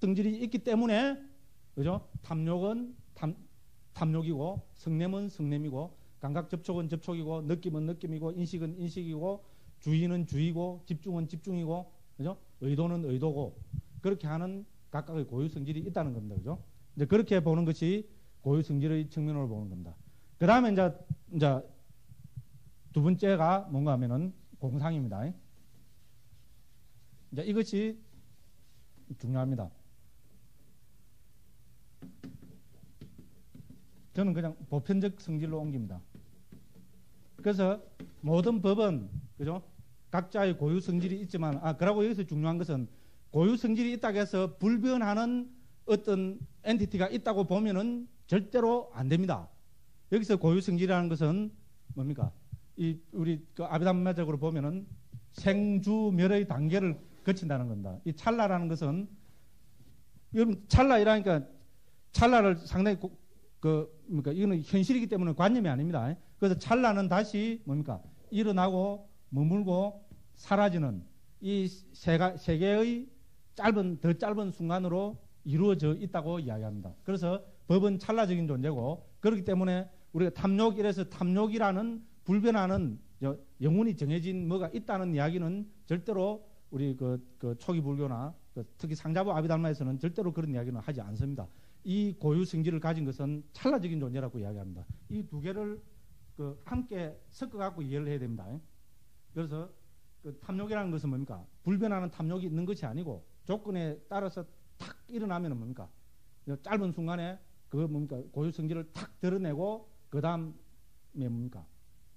성질이 있기 때문에, 그죠? 탐욕은 탐욕이고, 성냄은 성냄이고, 감각 접촉은 접촉이고, 느낌은 느낌이고, 인식은 인식이고, 주의는 주의고, 집중은 집중이고, 그죠? 의도는 의도고, 그렇게 하는 각각의 고유 성질이 있다는 겁니다. 그죠? 이제 그렇게 보는 것이 고유 성질의 측면으로 보는 겁니다. 그 다음에 이제 두 번째가 뭔가 하면은 공상입니다. 이제 이것이 중요합니다. 저는 그냥 보편적 성질로 옮깁니다. 그래서 모든 법은, 그죠? 각자의 고유 성질이 있지만, 그러고 여기서 중요한 것은 고유 성질이 있다고 해서 불변하는 어떤 엔티티가 있다고 보면은 절대로 안 됩니다. 여기서 고유 성질이라는 것은 뭡니까? 우리 아비담마적으로 보면은 생주멸의 단계를 거친다는 겁니다. 이 찰나라는 것은, 여러분, 찰나이라니까 찰나를 상당히 이거는 현실이기 때문에 관념이 아닙니다. 그래서 찰나는 다시 뭡니까? 일어나고 머물고 사라지는 이 세 개의 더 짧은 순간으로 이루어져 있다고 이야기합니다. 그래서 법은 찰나적인 존재고, 그렇기 때문에 우리가 탐욕, 이래서 탐욕이라는 불변하는 영원히 정해진 뭐가 있다는 이야기는 절대로 우리 초기 불교나 특히 상자부 아비달마에서는 절대로 그런 이야기는 하지 않습니다. 이 고유 성질을 가진 것은 찰나적인 존재라고 이야기합니다. 이 두 개를 함께 섞어갖고 이해를 해야 됩니다. 그래서 탐욕이라는 것은 뭡니까? 불변하는 탐욕이 있는 것이 아니고 조건에 따라서 탁 일어나면 뭡니까? 짧은 순간에 고유 성질을 탁 드러내고 그 다음에 뭡니까?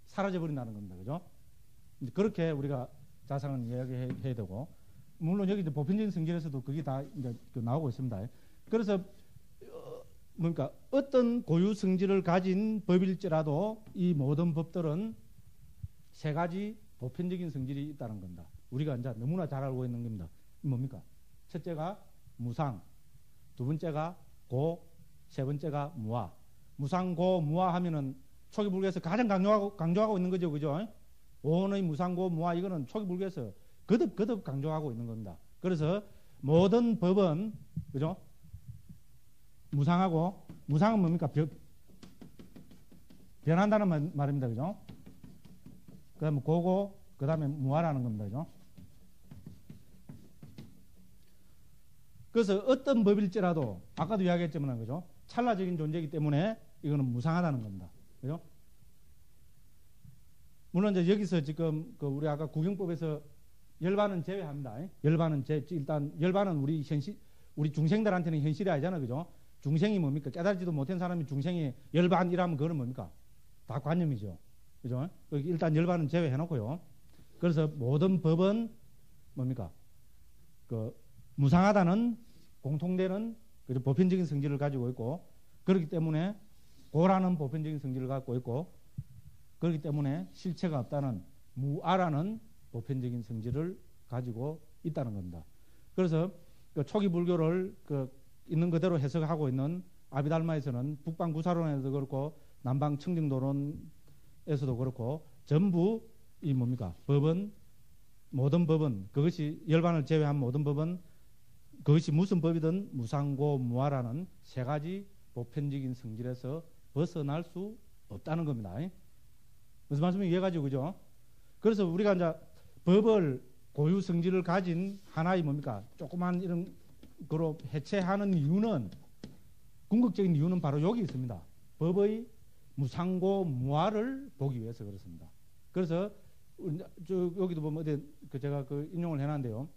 사라져버린다는 겁니다. 그죠? 그렇게 우리가 자상은 이야기해야 되고, 물론 여기 보편적인 성질에서도 그게 다 이제 나오고 있습니다. 그래서 그러니까 어떤 고유 성질을 가진 법일지라도 이 모든 법들은 세 가지 보편적인 성질이 있다는 겁니다. 우리가 이제 너무나 잘 알고 있는 겁니다. 뭡니까? 첫째가 무상, 두 번째가 고, 세 번째가 무아. 무상, 고, 무아 하면은 초기 불교에서 가장 강조하고 있는 거죠, 그죠? 오온의 무상, 고, 무아 이거는 초기 불교에서 거듭 강조하고 있는 겁니다. 그래서 모든 법은 그죠? 무상하고 무상은 뭡니까? 변한다는 말입니다, 그죠? 그다음에 고고, 그다음에 무아라는 겁니다, 그죠? 그래서 어떤 법일지라도 아까도 이야기했지만 그죠? 찰나적인 존재이기 때문에 이거는 무상하다는 겁니다, 그죠? 물론 이제 여기서 지금 우리 아까 구경법에서 열반은 제외합니다. 열반은 일단 열반은 우리 중생들한테는 현실이 아니잖아, 그죠? 중생이 뭡니까? 깨달지도 못한 사람이 중생이 열반이라면 그거는 뭡니까? 다 관념이죠, 그죠? 일단 열반은 제외해놓고요. 그래서 모든 법은 뭡니까? 무상하다는 공통되는 보편적인 성질을 가지고 있고, 그렇기 때문에 고라는 보편적인 성질을 갖고 있고, 그렇기 때문에 실체가 없다는 무아라는 보편적인 성질을 가지고 있다는 겁니다. 그래서 초기 불교를 있는 그대로 해석하고 있는 아비달마에서는 북방 구사론에도 그렇고 남방 청정도론에서도 그렇고 전부 이 뭡니까? 법은 모든 법은 그것이 열반을 제외한 모든 법은 그것이 무슨 법이든 무상고 무아라는 세 가지 보편적인 성질에서 벗어날 수 없다는 겁니다. 무슨 말씀인지 이해가지고 그죠? 그래서 우리가 이제 법을 고유 성질을 가진 하나의 뭡니까? 조그만 이런 거로 해체하는 이유는 궁극적인 이유는 바로 여기 있습니다. 법의 무상고 무아를 보기 위해서 그렇습니다. 그래서 여기도 보면 제가 인용을 해놨는데요.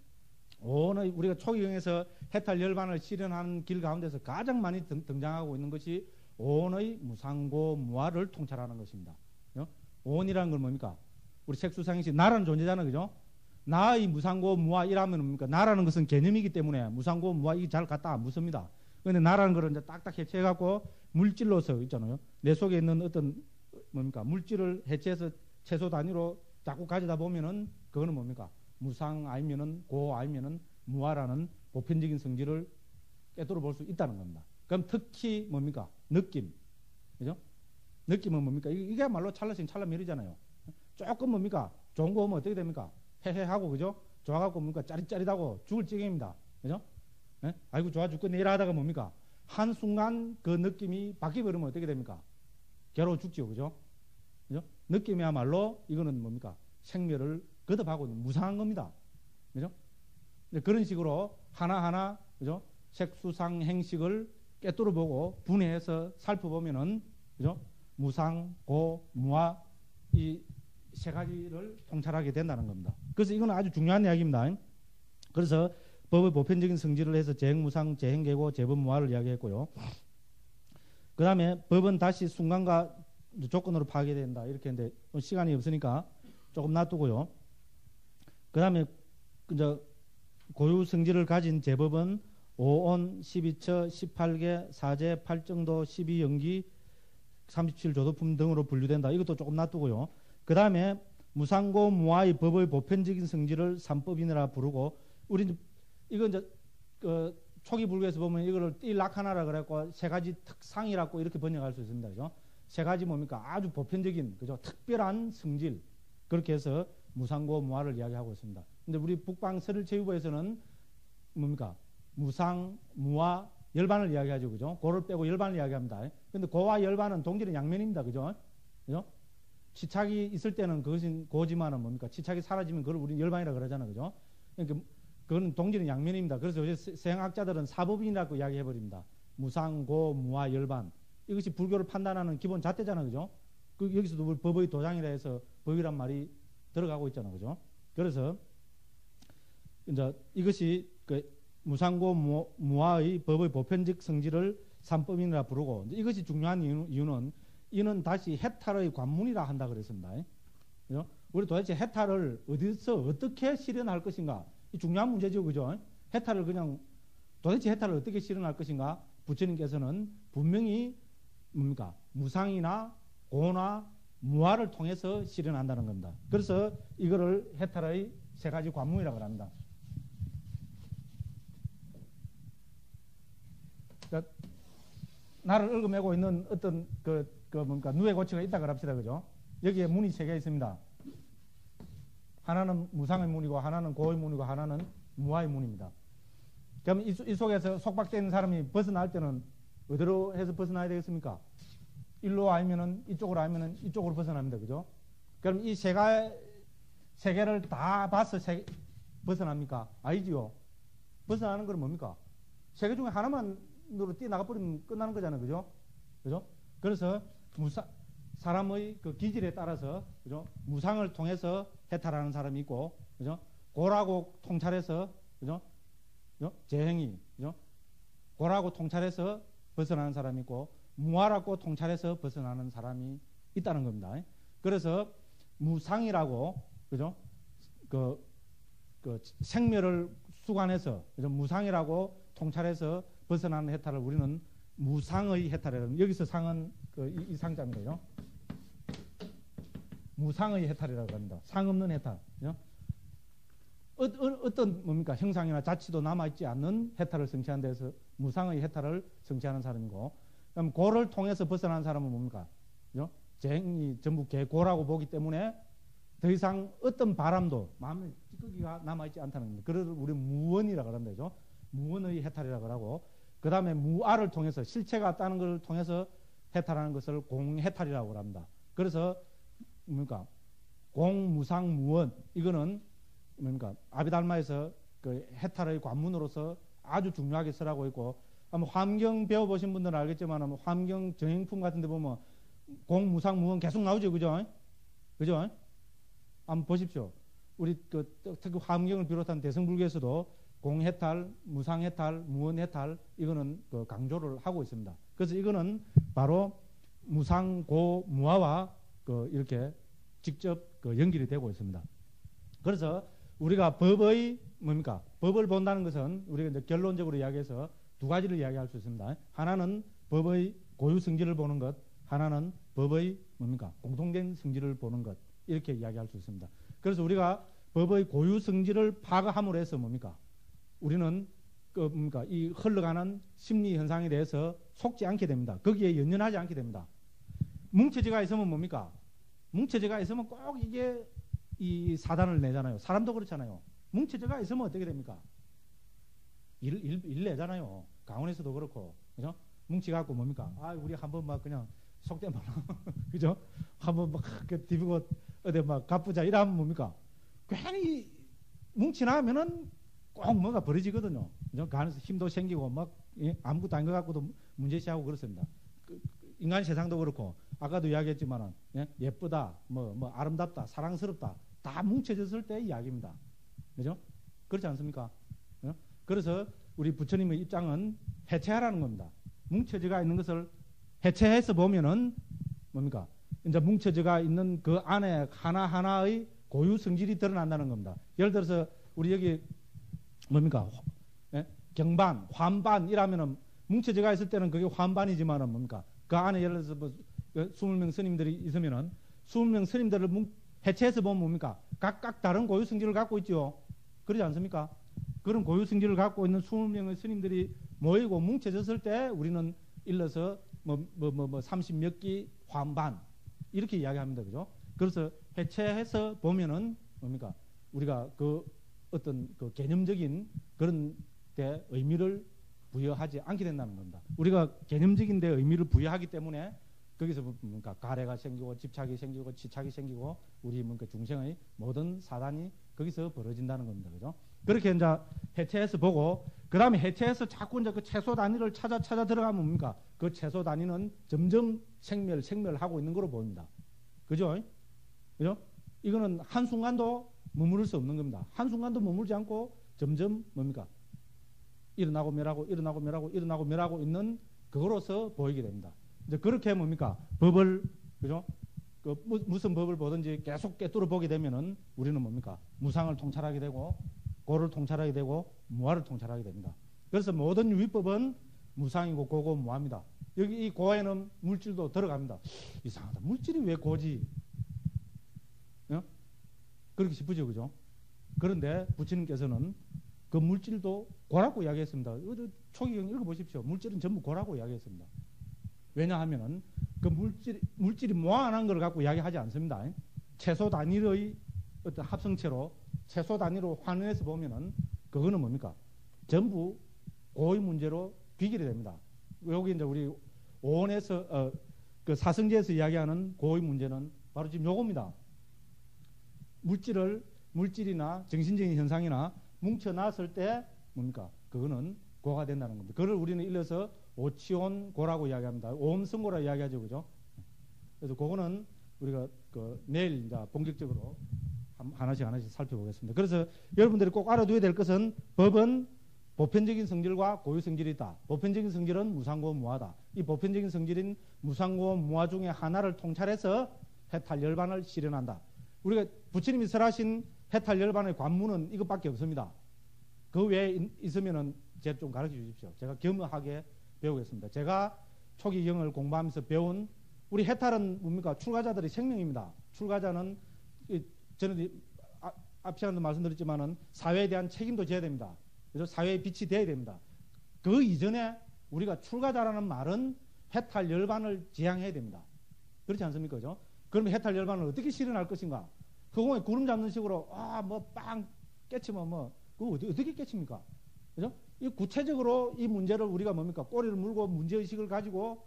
오늘 우리가 초기경에서 해탈 열반을 실현하는 길 가운데서 가장 많이 등장하고 있는 것이 오온의 무상고 무아를 통찰하는 것입니다. 오온이라는 건 뭡니까? 우리 색수상행시 나라는 존재잖아, 그죠? 나의 무상고 무아 이라면 뭡니까? 나라는 것은 개념이기 때문에 무상고 무아 이게 잘 갖다 안 붙습니다. 그런데 나라는 걸 이제 딱딱 해체해갖고 물질로서 있잖아요. 내 속에 있는 어떤 뭡니까? 물질을 해체해서 최소 단위로 자꾸 가져다 보면은 그거는 뭡니까? 무상 아니면은 고 아니면은 무아라는 보편적인 성질을 깨뜨려 볼 수 있다는 겁니다. 그럼 특히 뭡니까? 느낌, 그죠? 느낌은 뭡니까? 이게야말로 찰나신 찰나멸이잖아요. 조금 뭡니까? 좋은 거 오면 어떻게 됩니까? 해해하고 그죠? 좋아갖고 뭡니까? 짜릿짜릿하고 죽을 지경입니다. 그죠? 예? 아이고 좋아 죽겠네 이라 하다가 뭡니까? 한순간 그 느낌이 바뀌어버리면 어떻게 됩니까? 괴로워 죽지요. 그죠? 그죠? 느낌이야말로 이거는 뭡니까? 생멸을 거듭하고 있는 무상한 겁니다. 그죠? 그런 식으로 하나하나 그죠? 색수상 행식을 깨뜨려 보고 분해해서 살펴보면은 그죠? 무상, 고, 무아 이 세 가지를 통찰하게 된다는 겁니다. 그래서 이건 아주 중요한 이야기입니다. 그래서 법의 보편적인 성질을 해서 재행무상, 재행계고, 재법무아를 이야기했고요. 그 다음에 법은 다시 순간과 조건으로 파괴된다 이렇게 했는데 시간이 없으니까 조금 놔두고요. 그 다음에 이제 고유 성질을 가진 제법은 5온, 12처, 18개, 4제, 8정도, 12연기, 37조도품 등으로 분류된다. 이것도 조금 놔두고요. 그 다음에 무상고 무아의 법의 보편적인 성질을 삼법이라 부르고, 우리 이건 이제 초기 불교에서 보면 이거를 띠락하나라 그래갖고 세 가지 특상이라고 이렇게 번역할 수 있습니다. 그죠? 세 가지 뭡니까? 아주 보편적인 그죠? 특별한 성질 그렇게 해서 무상고 무아를 이야기하고 있습니다. 근데 우리 북방 설일체유보에서는 뭡니까? 무상, 무아, 열반을 이야기하죠. 그죠? 고를 빼고 열반을 이야기합니다. 근데 고와 열반은 동질은 양면입니다. 그죠? 그죠? 치착이 있을 때는 그것은 고지만은 뭡니까? 치착이 사라지면 그걸 우리는 열반이라 그러잖아. 그죠? 그러니까 그건 동질은 양면입니다. 그래서 요새 서양학자들은 사법인이라고 이야기해버립니다. 무상, 고, 무아, 열반. 이것이 불교를 판단하는 기본 잣대잖아. 그죠? 여기서도 법의 도장이라 해서 법이란 말이 들어가고 있잖아. 그죠? 그래서 이제 이것이 무상고 무아의 법의 보편적 성질을 삼법이라 부르고, 이것이 중요한 이유는 이는 다시 해탈의 관문이라 한다 그랬습니다. 그죠? 우리 도대체 해탈을 어디서 어떻게 실현할 것인가? 이 중요한 문제죠. 그죠? 해탈을 그냥 도대체 해탈을 어떻게 실현할 것인가? 부처님께서는 분명히 뭡니까? 무상이나 고나 무아를 통해서 실현한다는 겁니다. 그래서 이거를 해탈의 세 가지 관문이라고 합니다. 그러니까 나를 얽어매고 있는 어떤 뭔가 누에 고치가 있다고 합시다. 그죠? 여기에 문이 세 개 있습니다. 하나는 무상의 문이고, 하나는 고의 문이고, 하나는 무아의 문입니다. 그럼 이 속에서 속박되어 있는 사람이 벗어날 때는 어디로 해서 벗어나야 되겠습니까? 일로 아니면은 이쪽으로 아니면은 이쪽으로 벗어납니다. 그죠? 그럼 이 세 개를 다 봐서 벗어납니까? 아니지요. 벗어나는 건 뭡니까? 세 개 중에 하나만으로 뛰어나가버리면 끝나는 거잖아요. 그죠? 그죠? 그래서 사람의 그 기질에 따라서, 그죠? 무상을 통해서 해탈하는 사람이 있고, 그죠? 고라고 통찰해서, 그죠? 재행이, 그죠? 고라고 통찰해서 벗어나는 사람이 있고, 무아라고 통찰해서 벗어나는 사람이 있다는 겁니다. 그래서 무상이라고, 그죠? 그 생멸을 수관해서, 그죠? 무상이라고 통찰해서 벗어나는 해탈을 우리는 무상의 해탈이라고 합니다. 여기서 상은 이 상자입니다. 그죠? 무상의 해탈이라고 합니다. 상 없는 해탈. 그죠? 어떤 뭡니까? 형상이나 자치도 남아있지 않는 해탈을 성취하는 데서 무상의 해탈을 성취하는 사람이고, 그럼 고를 통해서 벗어나는 사람은 뭡니까? 그죠? 재행이 전부 개고라고 보기 때문에 더 이상 어떤 바람도 마음의 찌꺼기가 남아있지 않다는 겁니다. 그래서 우리 무원이라고 합니다. 그죠? 무원의 해탈이라고 하고, 그 다음에 무아를 통해서 실체가 있다는 것을 통해서 해탈하는 것을 공해탈이라고 합니다. 그래서 뭡니까? 공무상 무원, 이거는 뭡니까? 아비달마에서 그 해탈의 관문으로서 아주 중요하게 쓰라고 있고, 한번 환경 배워보신 분들은 알겠지만 환경 정행품 같은 데 보면 공무상 무원 계속 나오죠. 그죠? 그죠? 한번 보십시오. 우리 특히 환경을 비롯한 대승불교에서도 공해탈, 무상해탈, 무원해탈, 이거는 강조를 하고 있습니다. 그래서 이거는 바로 무상, 고, 무아와 이렇게 직접 연결이 되고 있습니다. 그래서 우리가 법의 뭡니까? 법을 본다는 것은 우리가 이제 결론적으로 이야기해서 두 가지를 이야기할 수 있습니다. 하나는 법의 고유 성질을 보는 것, 하나는 법의 뭡니까? 공통된 성질을 보는 것, 이렇게 이야기할 수 있습니다. 그래서 우리가 법의 고유 성질을 파악함으로 해서 뭡니까? 우리는 뭡니까? 이 흘러가는 심리 현상에 대해서 속지 않게 됩니다. 거기에 연연하지 않게 됩니다. 뭉쳐지가 있으면 뭡니까? 뭉쳐지가 있으면 꼭 이게 이 사단을 내잖아요. 사람도 그렇잖아요. 뭉쳐져가 있으면 어떻게 됩니까? 일 내잖아요. 강원에서도 그렇고, 그죠? 뭉치갖고 뭡니까? 우리 한번 막 그냥 속된 말로, 그죠? 한번 막 디비고 어디 막 갚으자 이러면 뭡니까? 괜히 뭉치나면은 꼭 뭐가 벌어지거든요. 그죠? 간에서 힘도 생기고 막 아무것도 아닌 것 같고도 문제시하고 그렇습니다. 인간 세상도 그렇고, 아까도 이야기했지만은 예쁘다, 뭐 아름답다, 사랑스럽다, 다 뭉쳐졌을 때 이야기입니다. 그죠? 그렇지 않습니까? 그래서 우리 부처님의 입장은 해체하라는 겁니다. 뭉쳐져가 있는 것을 해체해서 보면은 뭡니까? 이제 뭉쳐져가 있는 그 안에 하나하나의 고유 성질이 드러난다는 겁니다. 예를 들어서 우리 여기 뭡니까? 경반, 환반 이라면은 뭉쳐져가 있을 때는 그게 환반이지만은 뭡니까? 그 안에 예를 들어서 뭐 20명 스님들이 있으면은 20명 스님들을 해체해서 보면 뭡니까? 각각 다른 고유 성질을 갖고 있죠. 그러지 않습니까? 그런 고유 성질을 갖고 있는 20명의 스님들이 모이고 뭉쳐졌을 때 우리는 일러서 30몇 기 환반 이렇게 이야기합니다. 그죠? 그래서 해체해서 보면은 뭡니까? 우리가 그 어떤 그 개념적인 그런 데 의미를 부여하지 않게 된다는 겁니다. 우리가 개념적인 데 의미를 부여하기 때문에 거기서 뭔가 가래가 생기고 집착이 생기고 치착이 생기고 우리 뭔가 중생의 모든 사단이 거기서 벌어진다는 겁니다. 그죠? 그렇게 이제 해체해서 보고 그 다음에 해체해서 자꾸 이제 그 최소 단위를 찾아 들어가면 뭡니까? 그 최소 단위는 점점 생멸하고 있는 거로 보입니다. 그죠? 그죠? 이거는 한순간도 머무를 수 없는 겁니다. 한순간도 머물지 않고 점점 뭡니까? 일어나고 멸하고 일어나고 멸하고 일어나고 멸하고 있는 그거로서 보이게 됩니다. 이제 그렇게 뭡니까? 법을, 그죠? 무슨 법을 보든지 계속 꿰뚫어 보게 되면은 우리는 뭡니까? 무상을 통찰하게 되고, 고를 통찰하게 되고, 무아를 통찰하게 됩니다. 그래서 모든 유의법은 무상이고 고고 무합니다. 여기 이 고에는 물질도 들어갑니다. 이상하다. 물질이 왜 고지? 어? 그렇게 싶으죠, 그죠? 그런데 부처님께서는 그 물질도 고라고 이야기했습니다. 초기경 읽어보십시오. 물질은 전부 고라고 이야기했습니다. 왜냐하면은 그 물질이 무한한 걸 갖고 이야기하지 않습니다. 최소 단위의 어떤 합성체로 최소 단위로 환원해서 보면은 그거는 뭡니까? 전부 고의 문제로 귀결이 됩니다. 여기 이제 우리 오원에서 그 사성제에서 이야기하는 고의 문제는 바로 지금 요겁니다. 물질이나 정신적인 현상이나 뭉쳐놨을 때 뭡니까? 그거는 고가 된다는 겁니다. 그걸 우리는 일러서 오치온고라고 이야기합니다. 오음성고라고 이야기하죠, 그죠? 그래서 그거는 우리가 그 내일 이제 본격적으로 하나씩 살펴보겠습니다. 그래서 여러분들이 꼭 알아둬야 될 것은 법은 보편적인 성질과 고유 성질이 있다. 보편적인 성질은 무상고 무하다. 이 보편적인 성질인 무상고 무하 중에 하나를 통찰해서 해탈 열반을 실현한다. 우리가 부처님이 설하신 해탈 열반의 관문은 이것밖에 없습니다. 그 외에 있으면은 제가 좀 가르쳐 주십시오. 제가 겸허하게 배우겠습니다. 제가 초기 경을 공부하면서 배운 우리 해탈은 뭡니까? 출가자들의 생명입니다. 출가자는 저는 앞 시간에도 말씀드렸지만은 사회에 대한 책임도 져야 됩니다. 그래서 사회의 빛이 되어야 됩니다. 그 이전에 우리가 출가자라는 말은 해탈 열반을 지향해야 됩니다. 그렇지 않습니까? 그죠? 그러면 해탈 열반을 어떻게 실현할 것인가? 그공에 구름 잡는 식으로 뭐 빵 깨치면 그거 어떻게 깨칩니까? 그죠? 이 구체적으로 이 문제를 우리가 뭡니까? 꼬리를 물고 문제의식을 가지고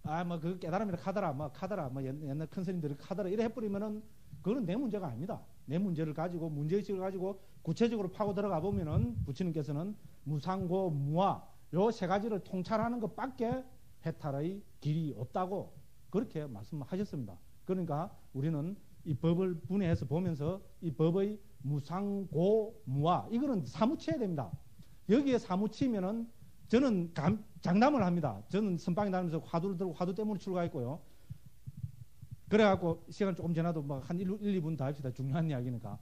뭐 그 깨달음이라 카더라 옛날 큰 스님들이 카더라 이래 해버리면은 그거는 내 문제가 아닙니다. 내 문제를 가지고 문제의식을 가지고 구체적으로 파고 들어가 보면은 부처님께서는 무상고 무하 요 세 가지를 통찰하는 것밖에 해탈의 길이 없다고 그렇게 말씀하셨습니다. 그러니까 우리는 이 법을 분해해서 보면서 이 법의 무상고 무하 이거는 사무쳐야 됩니다. 여기에 사무치면은 저는 장담을 합니다. 저는 선방에 다니면서 화두를 들고 화두 때문에 출가했고요. 그래갖고 시간 조금 지나도 한 1, 2분 더 합시다. 중요한 이야기니까.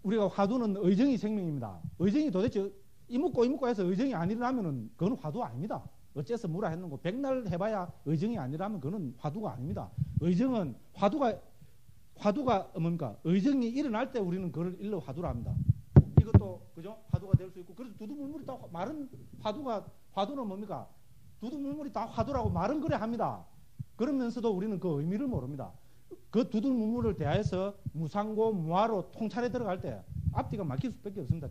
우리가 화두는 의정이 생명입니다. 의정이 도대체 이묻고 해서 의정이 안 일어나면은 그건 화두 아닙니다. 어째서 뭐라 했는고 백날 해봐야 의정이 아니라면 그건 화두가 아닙니다. 의정은 화두가 뭡니까? 의정이 일어날 때 우리는 그걸 일러 화두라 합니다. 이것도 그죠? 화두가 될 수 있고 그래서 두두물물이 다 말은 화두는 뭡니까? 두두물물이 다 화두라고 말은 그래 합니다. 그러면서도 우리는 그 의미를 모릅니다. 그 두두물물을 대하여서 무상고 무하로 통찰에 들어갈 때 앞뒤가 막힐 수밖에 없습니다.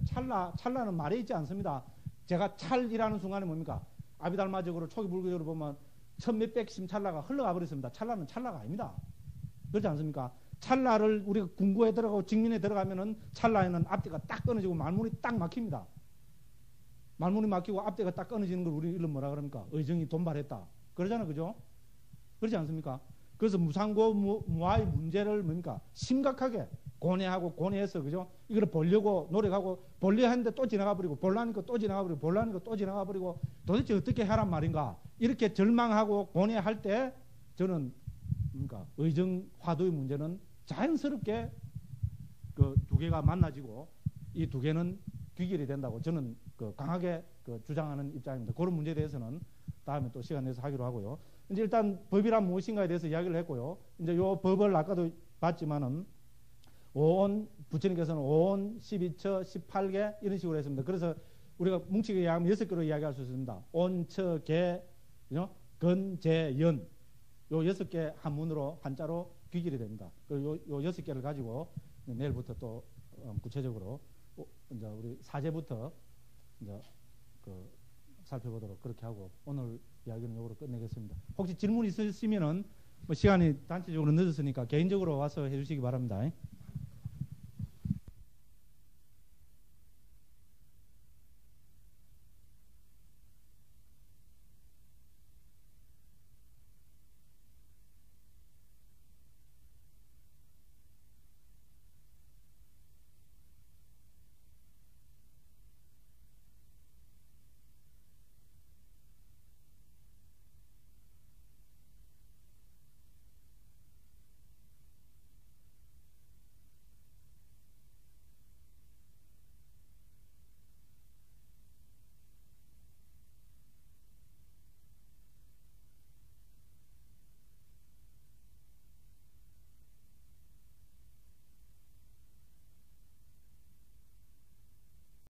찰나는 말에 있지 않습니다. 제가 찰이라는 순간에 뭡니까? 아비달마적으로 초기 불교적으로 보면 천몇백심 찰나가 흘러가 버렸습니다. 찰나는 찰나가 아닙니다. 그렇지 않습니까? 찰나를 우리가 궁구에 들어가고 직민에 들어가면은 찰나에는 앞뒤가 딱 끊어지고 말문이 딱 막힙니다. 말문이 막히고 앞뒤가 딱 끊어지는 걸 우리 일로 뭐라 그럽니까? 의정이 돈발했다. 그러잖아요. 그죠? 그렇지 않습니까? 그래서 무상고 무하의 문제를 뭡니까? 심각하게 고뇌해서 그죠? 이걸 보려고 노력하고 보려 했는데 또 지나가 버리고 볼라니까 또 지나가 버리고 볼라니까 또 지나가 버리고 도대체 어떻게 하란 말인가? 이렇게 절망하고 고뇌할 때 저는 그러니까 의정 화두의 문제는 자연스럽게 그 두 개가 만나지고 이 두 개는 귀결이 된다고 저는 그 강하게 그 주장하는 입장입니다. 그런 문제에 대해서는 다음에 또 시간 내서 하기로 하고요. 이제 일단 법이란 무엇인가에 대해서 이야기를 했고요. 이제 요 법을 아까도 봤지만은 오온 부처님께서는 오온 12처 18개 이런 식으로 했습니다. 그래서 우리가 뭉치게 이야기하면 6개로 이야기할 수 있습니다. 온, 처, 개, 건, 제, 연 요 6개 한문으로 한자로 귀결이 됩니다. 요 6개를 가지고 내일부터 또 구체적으로 이제 우리 사제부터 이제 그 살펴보도록 그렇게 하고 오늘 이야기는 요거로 끝내겠습니다. 혹시 질문 있으시면은 뭐 시간이 단체적으로 늦었으니까 개인적으로 와서 해주시기 바랍니다.